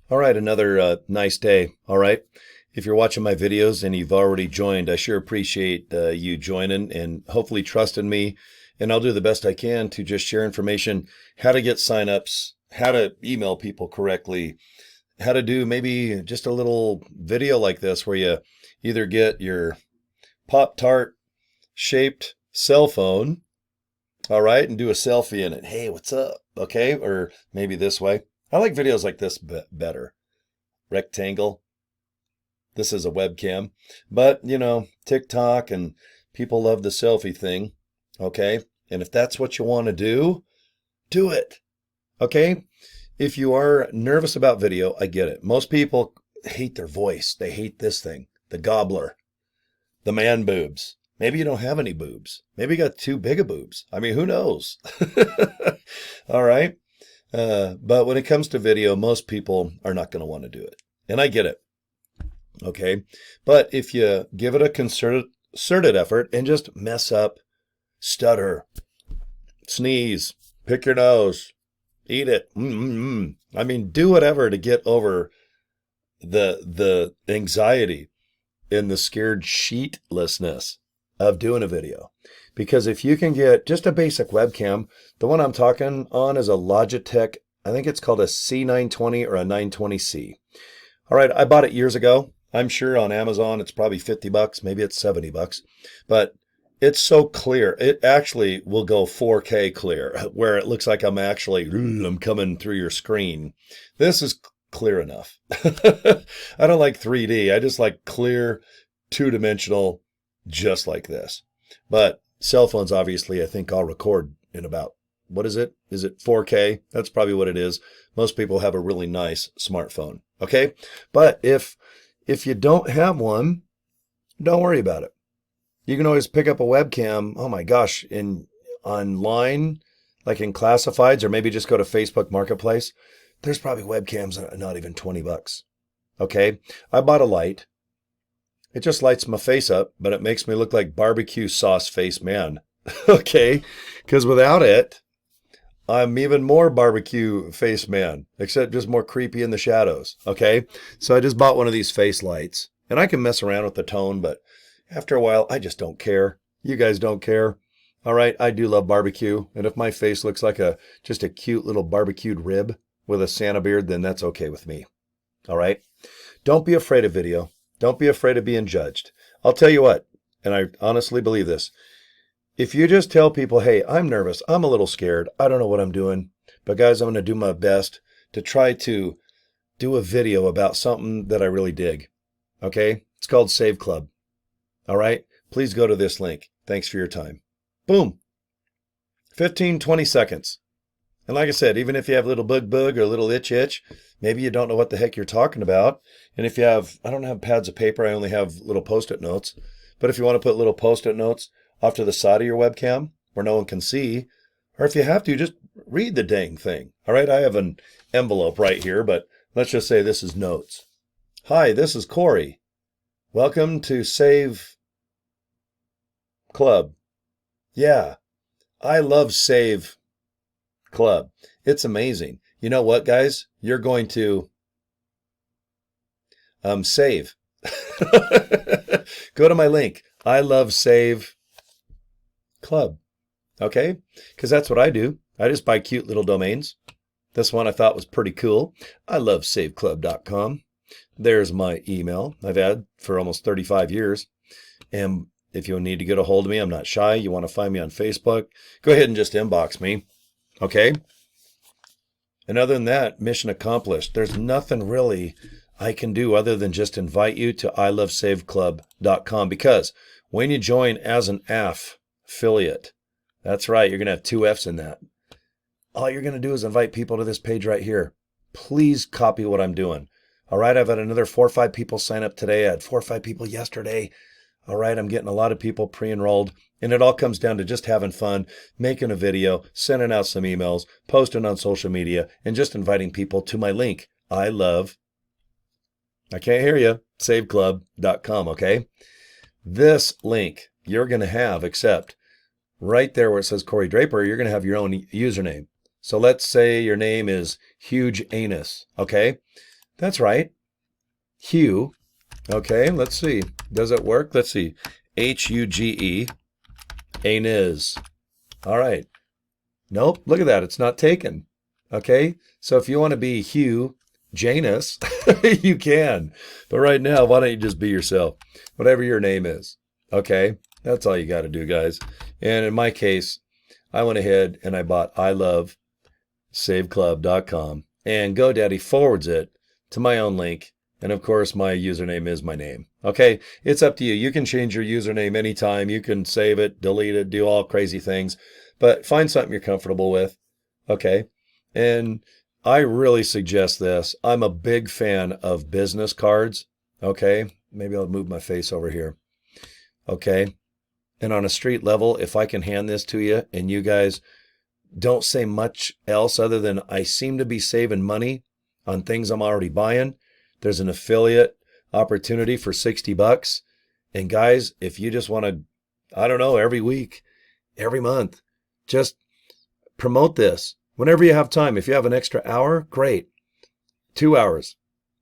All right, another nice day. All right. If you're watching my videos and you've already joined, I sure appreciate you joining and hopefully trusting me. And I'll do the best I can to just share information, how to get signups, how to email people correctly, how to do maybe just a little video like this where you either get your Pop-Tart shaped cell phone, all right, and do a selfie in it. Hey, what's up? Okay. Or maybe this way. I like videos like this better. Rectangle. This is a webcam. But, TikTok and people love the selfie thing. Okay. And if that's what you want to do it. Okay. If you are nervous about video, I get it. Most people hate their voice. They hate this thing, the gobbler, the man boobs. Maybe you don't have any boobs. Maybe you got too big of boobs. I mean, who knows? All right. But when it comes to video, most people are not going to want to do it. And I get it. Okay. But if you give it a concerted effort and just mess up, stutter, sneeze, pick your nose, eat it. I mean, do whatever to get over the anxiety and the scared sheetlessness of doing a video. Because if you can get just a basic webcam, the one I'm talking on is a Logitech, I think it's called a C920 or a 920C. All right, I bought it years ago. I'm sure on Amazon it's probably $50, maybe it's $70, but it's so clear. It actually will go 4K clear, where it looks like I'm coming through your screen. This is clear enough. I don't like 3D. I just like clear, two-dimensional, just like this. But cell phones, obviously, I think I'll record in about, what is it? Is it 4K? That's probably what it is. Most people have a really nice smartphone. Okay. But if you don't have one, don't worry about it. You can always pick up a webcam. Oh my gosh. Online, like in classifieds, or maybe just go to Facebook Marketplace. There's probably webcams that are not even $20. Okay. I bought a light. It just lights my face up, but it makes me look like barbecue sauce face man. Okay. Because without it, I'm even more barbecue face man, except just more creepy in the shadows. Okay. So I just bought one of these face lights, and I can mess around with the tone, but after a while, I just don't care. You guys don't care. All right. I do love barbecue. And if my face looks like just a cute little barbecued rib with a Santa beard, then that's okay with me. All right. Don't be afraid of video. Don't be afraid of being judged. I'll tell you what, and I honestly believe this. If you just tell people, hey, I'm nervous, I'm a little scared, I don't know what I'm doing, but guys, I'm going to do my best to try to do a video about something that I really dig. Okay? It's called Save Club. All right? Please go to this link. Thanks for your time. Boom. 15, 20 seconds. And like I said, even if you have a little bug or a little itch, maybe you don't know what the heck you're talking about. And if you have, I don't have pads of paper, I only have little Post-it notes. But if you want to put little Post-it notes off to the side of your webcam where no one can see, or if you have to, just read the dang thing. All right, I have an envelope right here, but let's just say this is notes. Hi, this is Cory. Welcome to Save Club. Yeah, I love Save Club. It's amazing. You know what, guys? You're going to save. Go to my link. I love Save Club. Okay? Because that's what I do. I just buy cute little domains. This one I thought was pretty cool. I love saveclub.com. There's my email I've had for almost 35 years. And if you need to get a hold of me, I'm not shy. You want to find me on Facebook, go ahead and just inbox me. Okay? And other than that, mission accomplished. There's nothing really I can do other than just invite you to ilovesaveclub.com, because when you join as an affiliate, that's right, you're going to have 2 F's in that. All you're going to do is invite people to this page right here. Please copy what I'm doing. All right, I've had another 4 or 5 people sign up today. I had 4 or 5 people yesterday. All right, I'm getting a lot of people pre-enrolled, and it all comes down to just having fun, making a video, sending out some emails, posting on social media, and just inviting people to my link. I can't hear you, saveclub.com, okay? This link you're going to have, except right there where it says Cory Draper, you're going to have your own username. So let's say your name is Huge Anus, okay? That's right. Hugh. Okay, let's see. Does it work? Let's see. Huge. Aniz. All right. Nope. Look at that. It's not taken. Okay. So if you want to be Hugh Janus, you can. But right now, why don't you just be yourself? Whatever your name is. Okay. That's all you got to do, guys. And in my case, I went ahead and I bought ilovesaveclub.com, and GoDaddy forwards it to my own link. And of course, my username is my name. Okay. It's up to you. You can change your username anytime. You can save it, delete it, do all crazy things, but find something you're comfortable with. Okay. And I really suggest this. I'm a big fan of business cards. Okay. Maybe I'll move my face over here. Okay. And on a street level, if I can hand this to you and you guys don't say much else other than I seem to be saving money on things I'm already buying, there's an affiliate opportunity for $60. And guys, if you just want to, I don't know, every week, every month, just promote this whenever you have time. If you have an extra hour, great. 2 hours,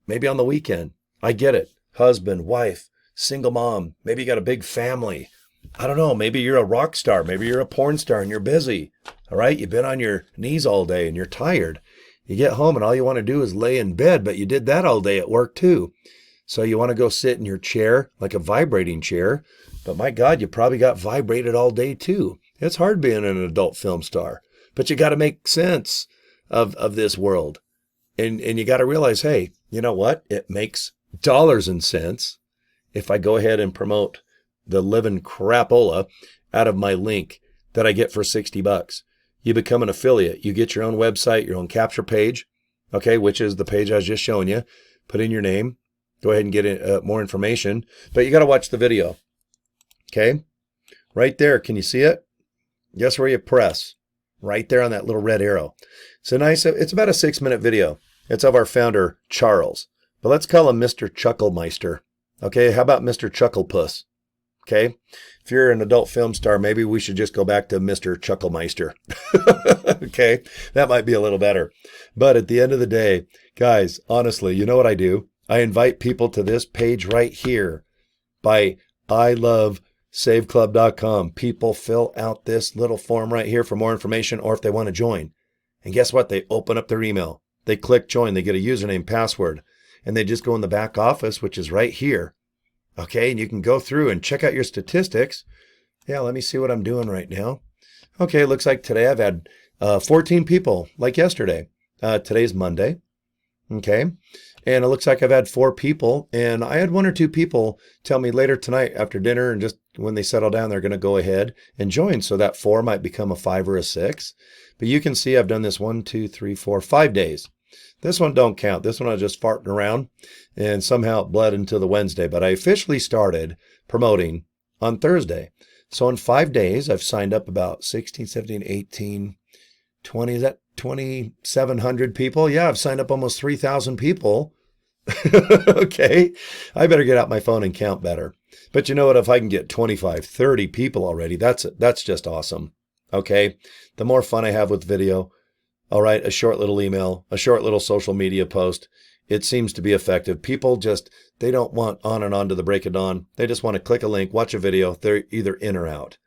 maybe on the weekend. I get it. Husband, wife, single mom. Maybe you got a big family. I don't know. Maybe you're a rock star. Maybe you're a porn star and you're busy. All right. You've been on your knees all day and you're tired. You get home and all you want to do is lay in bed, but you did that all day at work too. So you want to go sit in your chair, like a vibrating chair. But my God, you probably got vibrated all day too. It's hard being an adult film star, but you got to make sense of this world. And you got to realize, hey, you know what? It makes dollars and cents if I go ahead and promote the living crapola out of my link that I get for $60. You become an affiliate. You get your own website, your own capture page, okay, which is the page I was just showing you. Put in your name. Go ahead and get more information. But you got to watch the video, okay? Right there. Can you see it? Guess where you press? Right there on that little red arrow. It's about a 6-minute video. It's of our founder, Charles. But let's call him Mr. Chucklemeister. Okay, how about Mr. Chucklepuss? Okay, if you're an adult film star, maybe we should just go back to Mr. Chucklemeister. Okay, that might be a little better. But at the end of the day, guys, honestly, you know what I do? I invite people to this page right here by ilovesaveclub.com. People fill out this little form right here for more information, or if they want to join. And guess what? They open up their email. They click join. They get a username, password, and they just go in the back office, which is right here. Okay, and you can go through and check out your statistics. Yeah, let me see what I'm doing right now. Okay, it looks like today I've had 14 people, like yesterday. Today's Monday. Okay, and it looks like I've had 4 people, and I had 1 or 2 people tell me later tonight after dinner, and just when they settle down, they're going to go ahead and join. So that 4 might become a 5 or a 6. But you can see I've done this 1, 2, 3, 4, 5 days. This one don't count. This one I was just farting around, and somehow it bled into the Wednesday. But I officially started promoting on Thursday. So in 5 days, I've signed up about 16, 17, 18, 20. Is that 2,700 people? Yeah, I've signed up almost 3,000 people. Okay, I better get out my phone and count better. But you know what? If I can get 25, 30 people already, that's just awesome. Okay, the more fun I have with video, all right, a short little email, a short little social media post, it seems to be effective. People just, they don't want on and on to the break of dawn. They just want to click a link, watch a video. They're either in or out.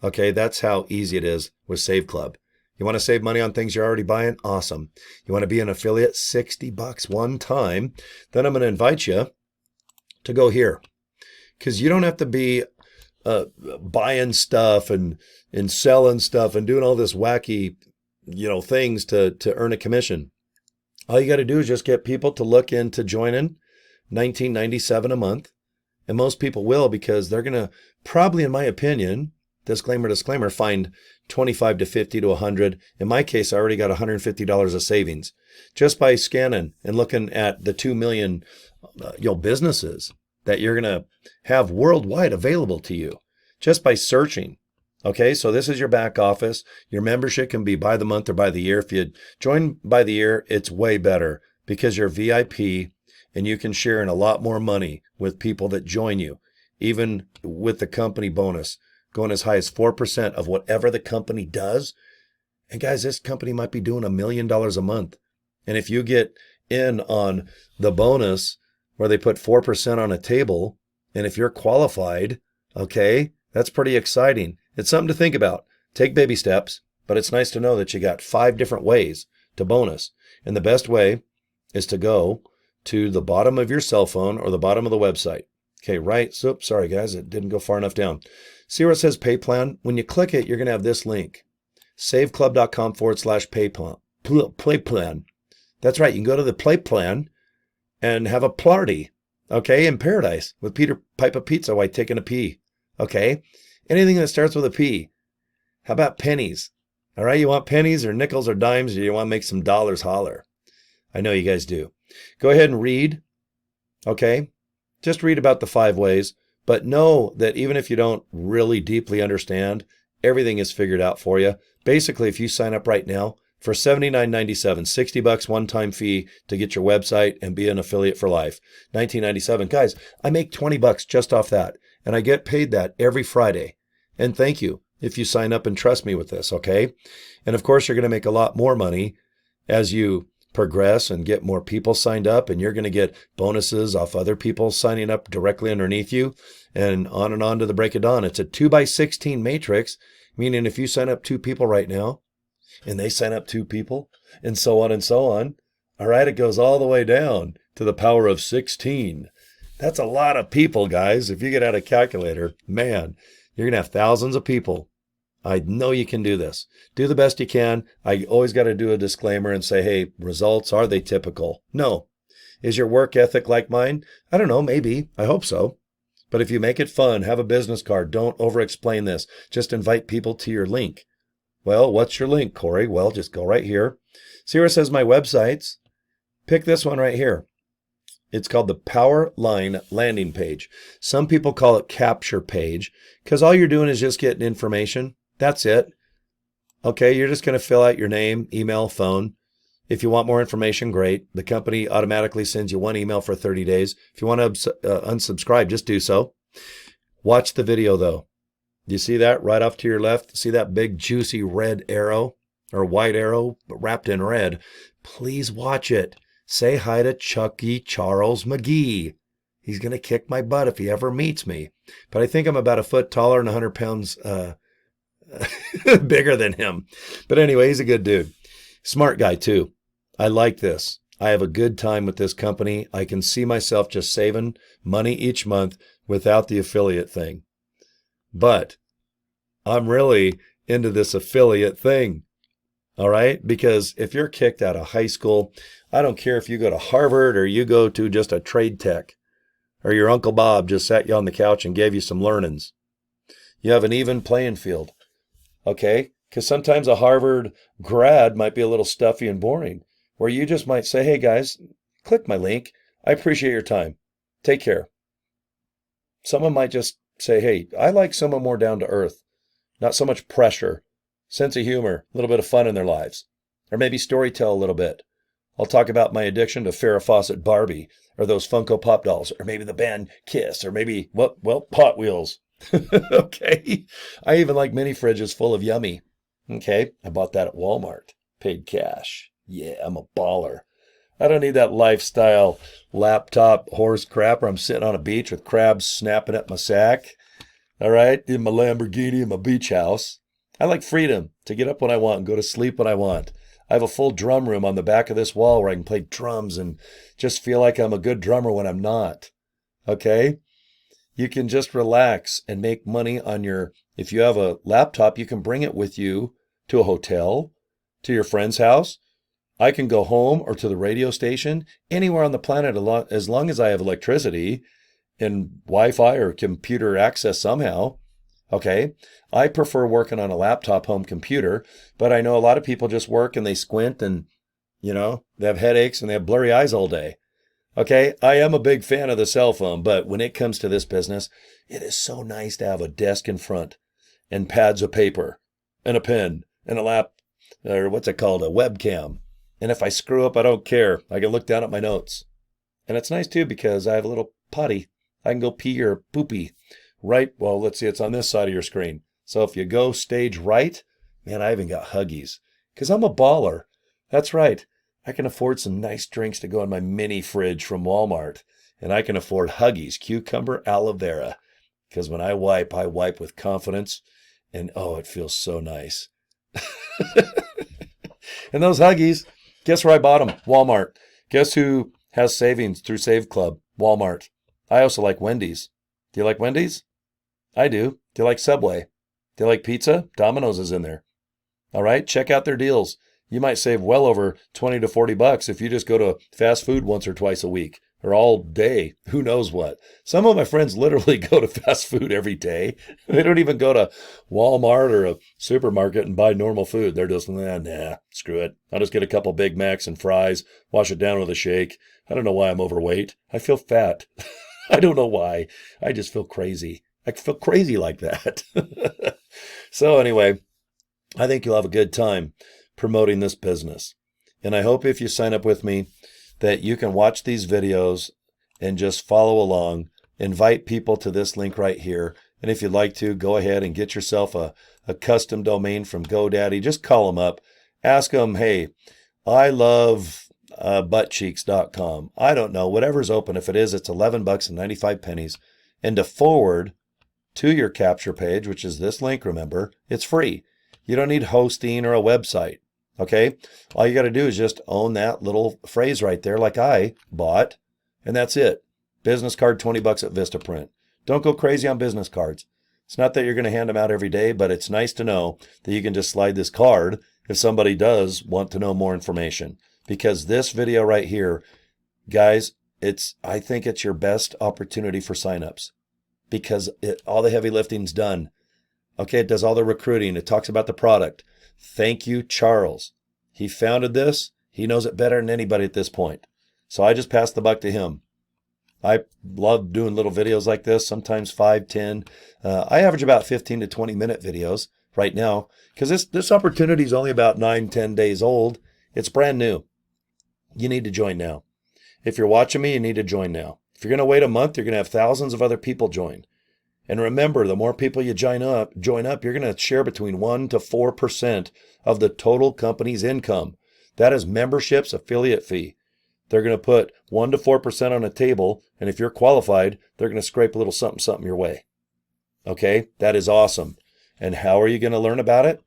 Okay, that's how easy it is with Save Club. You want to save money on things you're already buying? Awesome. You want to be an affiliate? $60 one time. Then I'm going to invite you to go here, because you don't have to be buying stuff and selling stuff and doing all this wacky, things to earn a commission. All you got to do is just get people to look into joining $19.97 a month. And most people will, because they're going to probably, in my opinion, disclaimer, find 25 to 50 to 100. In my case, I already got $150 of savings just by scanning and looking at the 2 million businesses that you're going to have worldwide available to you just by searching. Okay, so this is your back office. Your membership can be by the month or by the year. If you join by the year, it's way better because you're VIP and you can share in a lot more money with people that join you, even with the company bonus going as high as 4% of whatever the company does. And guys, this company might be doing $1 million a month. And if you get in on the bonus where they put 4% on a table. And if you're qualified, okay, that's pretty exciting. It's something to think about. Take baby steps, but it's nice to know that you got 5 different ways to bonus. And the best way is to go to the bottom of your cell phone or the bottom of the website. Okay, right. So, sorry guys, it didn't go far enough down. See where it says pay plan? When you click it, you're going to have this link, saveclub.com/pay plan. Play plan. That's right. You can go to the play plan and have a party, okay, in paradise with Peter Pipe of Pizza while taking a pee, okay? Anything that starts with a P. How about pennies? All right, you want pennies or nickels or dimes, or you want to make some dollars holler? I know you guys do. Go ahead and read, okay? Just read about the 5 ways, but know that even if you don't really deeply understand, everything is figured out for you. Basically, if you sign up right now for $79.97, $60 one-time fee to get your website and be an affiliate for life, $19.97. Guys, I make $20 just off that, and I get paid that every Friday. And thank you if you sign up and trust me with this, okay? And of course, you're going to make a lot more money as you progress and get more people signed up, and you're going to get bonuses off other people signing up directly underneath you, and on to the break of dawn. It's a 2x16 matrix, meaning if you sign up 2 people right now, and they sign up 2 people, and so on and so on, all right, it goes all the way down to the power of 16. That's a lot of people, guys. If you get out a calculator, man, you're going to have thousands of people. I know you can do this. Do the best you can. I always got to do a disclaimer and say, hey, results, are they typical? No. Is your work ethic like mine? I don't know, maybe. I hope so. But if you make it fun, have a business card. Don't over-explain this. Just invite people to your link. Well, what's your link, Cory? Well, just go right here. See where it says my websites? Pick this one right here. It's called the Power Line landing page. Some people call it capture page because all you're doing is just getting information. That's it. Okay, you're just going to fill out your name, email, phone. If you want more information, great. The company automatically sends you 1 email for 30 days. If you want to unsubscribe, just do so. Watch the video, though. Do you see that right off to your left? See that big, juicy red arrow or white arrow wrapped in red? Please watch it. Say hi to Chucky Charles McGee. He's going to kick my butt if he ever meets me. But I think I'm about a foot taller and 100 pounds bigger than him. But anyway, he's a good dude. Smart guy, too. I like this. I have a good time with this company. I can see myself just saving money each month without the affiliate thing. But I'm really into this affiliate thing. All right? Because if you're kicked out of high school, I don't care if you go to Harvard or you go to just a trade tech, or your Uncle Bob just sat you on the couch and gave you some learnings. You have an even playing field. Okay? Because sometimes a Harvard grad might be a little stuffy and boring, where you just might say, hey guys, click my link. I appreciate your time. Take care. Someone might just say, hey, I like someone more down to earth, not so much pressure, sense of humor, a little bit of fun in their lives, or maybe storytell a little bit. I'll talk about my addiction to Farrah Fawcett Barbie, or those Funko Pop dolls, or maybe the band Kiss, or maybe, well, Hot Wheels. Okay. I even like mini fridges full of yummy. Okay. I bought that at Walmart. Paid cash. Yeah, I'm a baller. I don't need that lifestyle laptop horse crap where I'm sitting on a beach with crabs snapping at my sack. All right. In my Lamborghini in my beach house. I like freedom to get up when I want and go to sleep when I want. I have a full drum room on the back of this wall where I can play drums and just feel like I'm a good drummer when I'm not. Okay? You can just relax and make money on your, if you have a laptop, you can bring it with you to a hotel, to your friend's house. I can go home or to the radio station, anywhere on the planet as long as I have electricity and Wi-Fi or computer access somehow. Okay, I prefer working on a laptop home computer, but I know a lot of people just work and they squint and, you know, they have headaches and they have blurry eyes all day. Okay, I am a big fan of the cell phone, but when it comes to this business, it is so nice to have a desk in front and pads of paper and a pen and a a webcam. And if I screw up, I don't care. I can look down at my notes. And it's nice too because I have a little potty. I can go pee or poopy. Right, well, let's see, it's on this side of your screen. So if you go stage right, man, I even got Huggies. Because I'm a baller. That's right. I can afford some nice drinks to go in my mini fridge from Walmart. And I can afford Huggies cucumber aloe vera. Because when I wipe with confidence. And oh, it feels so nice. And those Huggies, guess where I bought them? Walmart. Guess who has savings through Save Club? Walmart. I also like Wendy's. Do you like Wendy's? I do. Do you like Subway? Do you like pizza? Domino's is in there. All right, check out their deals. You might save well over 20 to 40 bucks if you just go to fast food once or twice a week or all day. Who knows what? Some of my friends literally go to fast food every day. They don't even go to Walmart or a supermarket and buy normal food. They're just, nah, screw it. I'll just get a couple Big Macs and fries, wash it down with a shake. I don't know why I'm overweight. I feel fat. I don't know why. I just feel crazy. I feel crazy like that. So anyway, I think you'll have a good time promoting this business. And I hope if you sign up with me that you can watch these videos and just follow along, invite people to this link right here. And if you'd like to, go ahead and get yourself a custom domain from GoDaddy. Just call them up. Ask them, hey, I love buttcheeks.com. I don't know, whatever's open. If it is, it's $11.95. And to forward to your capture page, which is this link, remember, it's free. You don't need hosting or a website. Okay? All you got to do is just own that little phrase right there like I bought, and that's it. Business card, 20 bucks at Vistaprint. Don't go crazy on business cards. It's not that you're going to hand them out every day, but it's nice to know that you can just slide this card if somebody does want to know more information. Because this video right here, guys, I think it's your best opportunity for signups because all the heavy lifting's done. Okay, it does all the recruiting. It talks about the product. Thank you, Charles. He founded this. He knows it better than anybody at this point. So I just passed the buck to him. I love doing little videos like this, sometimes 5, 10. I average about 15 to 20 minute videos right now because this opportunity is only about 9, 10 days old. It's brand new. You need to join now. If you're watching me, you need to join now. If you're going to wait a month, you're going to have thousands of other people join. And remember, the more people you join up, you're going to share between 1 to 4% of the total company's income. That is membership's affiliate fee. They're going to put 1 to 4% on a table, and if you're qualified, they're going to scrape a little something your way. Okay? That is awesome. And how are you going to learn about it?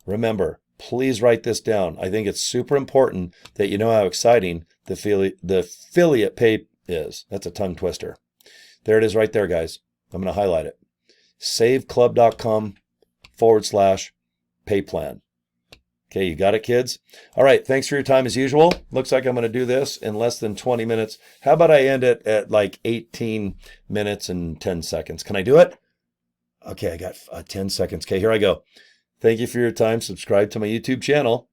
Remember, please write this down. I think it's super important that you know how exciting the affiliate pay is. That's a tongue twister. There it is right there, guys. I'm going to highlight it. saveclub.com/pay plan. Okay, you got it, kids? All right, thanks for your time as usual. Looks like I'm going to do this in less than 20 minutes. How about I end it at like 18 minutes and 10 seconds? Can I do it? Okay, I got 10 seconds. Okay, here I go. Thank you for your time. Subscribe to my YouTube channel.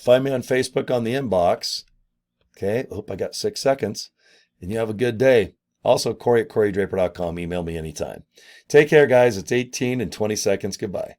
Find me on Facebook on the inbox. Okay, hope I got 6 seconds. And you have a good day. Also, Cory at CoryDraper.com. Email me anytime. Take care, guys. It's 18 and 20 seconds. Goodbye.